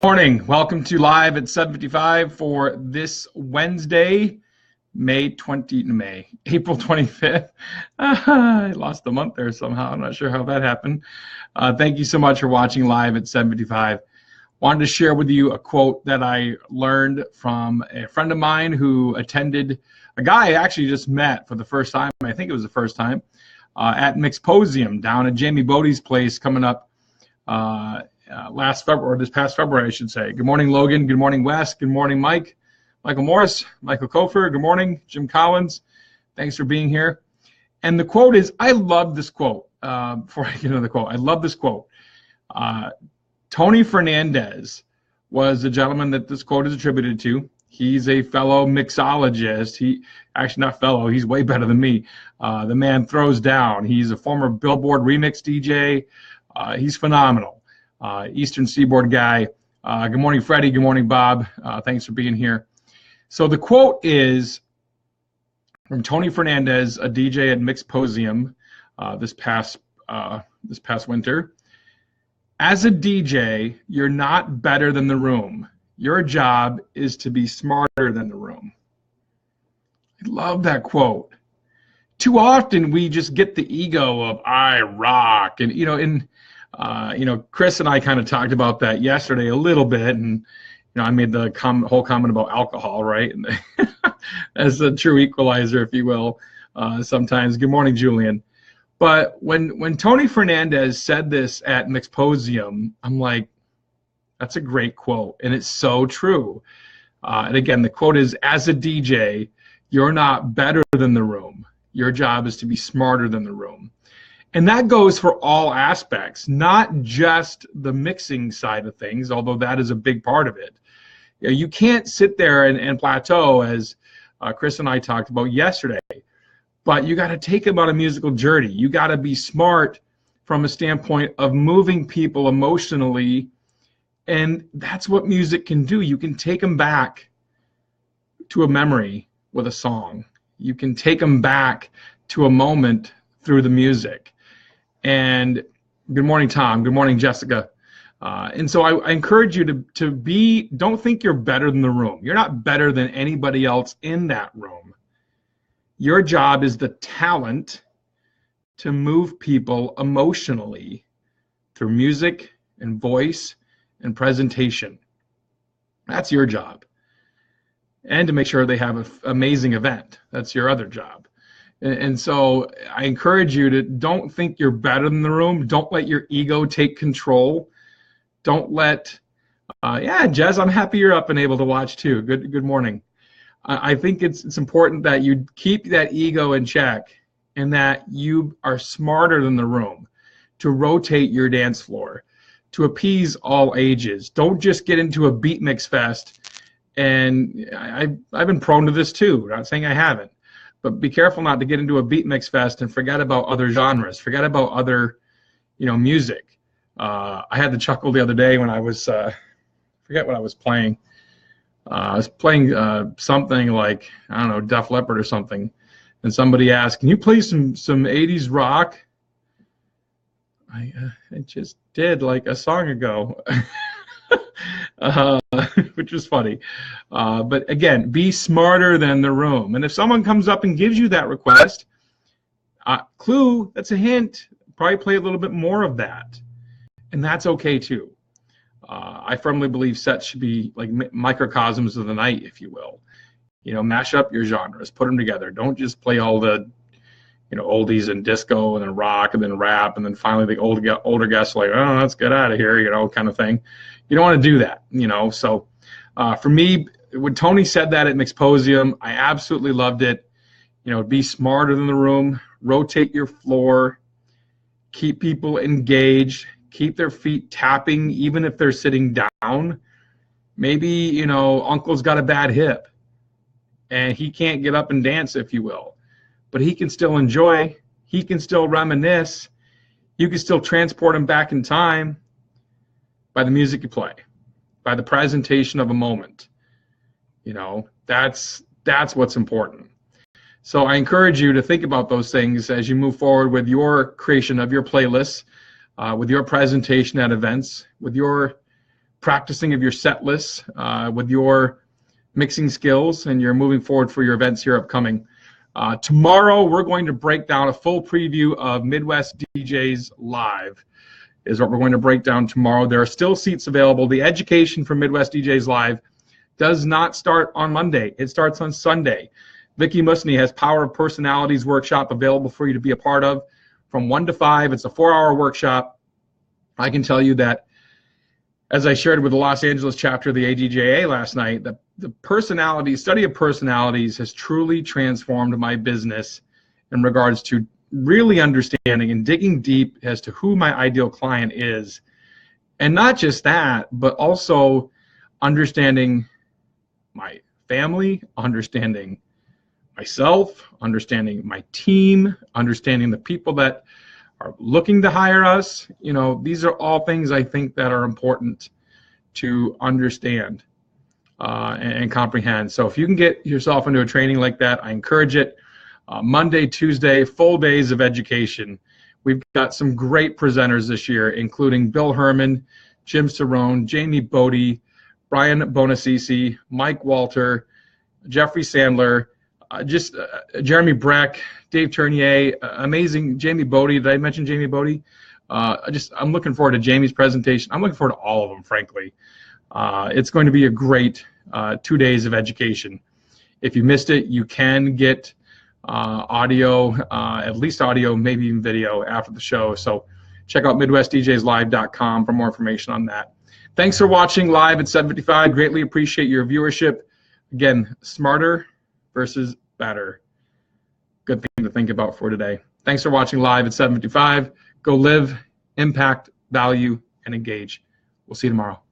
Morning. Welcome to Live at 7:55 for this Wednesday, April 25th. I lost the month there somehow. I'm not sure how that happened. Thank you so much for watching Live at 7:55. Wanted to share with you a quote that I learned from a friend of mine who attended, a guy I actually just met for the first time. I think it was the first time at Mixposium down at Jamie Bodie's place coming up last February, or this past February, I should say. Good morning, Logan. Good morning, Wes. Good morning, Mike. Michael Morris, Michael Kofer. Good morning, Jim Collins. Thanks for being here. And the quote is, I love this quote. Before I get into the quote, I love this quote. Tony Fernandez was the gentleman that this quote is attributed to. He's a fellow mixologist. He actually not fellow. He's way better than me. The man throws down. He's a former Billboard remix DJ. He's phenomenal. Eastern Seaboard guy. Good morning, Freddie. Good morning, Bob. Thanks for being here. So the quote is from Tony Fernandez, a DJ at Mixposium this past winter. As a DJ, you're not better than the room. Your job is to be smarter than the room. I love that quote. Too often we just get the ego of I rock, and Chris and I kind of talked about that yesterday a little bit, and I made the whole comment about alcohol, right? And as a true equalizer, if you will, sometimes. Good morning, Julian. But when Tony Fernandez said this at Mixposium, I'm like, that's a great quote, and it's so true. And again, the quote is, as a DJ, you're not better than the room. Your job is to be smarter than the room. And that goes for all aspects, not just the mixing side of things, although that is a big part of it. You can't sit there and plateau, as Chris and I talked about yesterday, but you got to take them on a musical journey. You got to be smart from a standpoint of moving people emotionally, and that's what music can do. You can take them back to a memory with a song. You can take them back to a moment through the music. And good morning, Tom. Good morning, Jessica. And so I encourage you to don't think you're better than the room. You're not better than anybody else in that room. Your job is the talent to move people emotionally through music and voice and presentation. That's your job. And to make sure they have an amazing event. That's your other job. And so I encourage you to don't think you're better than the room. Don't let your ego take control. Don't let, Jez, I'm happy you're up and able to watch too. Good morning. I think it's important that you keep that ego in check and that you are smarter than the room to rotate your dance floor, to appease all ages. Don't just get into a beat mix fest. And I've been prone to this too. Not saying I haven't. But be careful not to get into a beat mix fest and forget about other genres, forget about other, music. I had the chuckle the other day when I was, forget what I was playing. I was playing something like, I don't know, Def Leppard or something. And somebody asked, can you play some 80s rock? I just did like a song ago. Which was funny. But again, be smarter than the room. And if someone comes up and gives you that request, clue, that's a hint. Probably play a little bit more of that. And that's okay too. I firmly believe sets should be like microcosms of the night, if you will. Mash up your genres, put them together. Don't just play all the oldies and disco and then rock and then rap and then finally the older guests are like, oh, let's get out of here, kind of thing. You don't want to do that, So for me, when Tony said that at Mixposium, I absolutely loved it. Be smarter than the room, rotate your floor, keep people engaged, keep their feet tapping, even if they're sitting down. Maybe, uncle's got a bad hip and he can't get up and dance, if you will. But he can still enjoy. He can still reminisce. You can still transport him back in time by the music you play, by the presentation of a moment. That's what's important. So I encourage you to think about those things as you move forward with your creation of your playlists, with your presentation at events, with your practicing of your set lists with your mixing skills, and you're moving forward for your events here upcoming. Tomorrow, we're going to break down a full preview of Midwest DJs Live is what we're going to break down tomorrow. There are still seats available. The education for Midwest DJs Live does not start on Monday. It starts on Sunday. Vicki Musney has Power of Personalities workshop available for you to be a part of from 1 to 5. It's a 4-hour workshop. I can tell you that, as I shared with the Los Angeles chapter of the ADJA last night, the study of personalities has truly transformed my business in regards to really understanding and digging deep as to who my ideal client is. And not just that, but also understanding my family, understanding myself, understanding my team, understanding the people that are looking to hire us. You know, these are all things I think that are important to understand and comprehend. So if you can get yourself into a training like that, I encourage it. Monday, Tuesday, full days of education. We've got some great presenters this year, including Bill Herman, Jim Cerrone, Jamie Bodie, Brian Bonacisi, Mike Walter, Jeffrey Sandler, Jeremy Breck, Dave Tournier, amazing Jamie Bodie. Did I mention Jamie Bodie? I'm looking forward to Jamie's presentation. I'm looking forward to all of them, frankly. It's going to be a great 2 days of education. If you missed it, you can get audio, at least audio, maybe even video after the show. So check out MidwestDJsLive.com for more information on that. Thanks for watching live at 7:55. Greatly appreciate your viewership. Again, smarter versus better. Good thing to think about for today. Thanks for watching live at 7:55. Go live, impact, value, and engage. We'll see you tomorrow.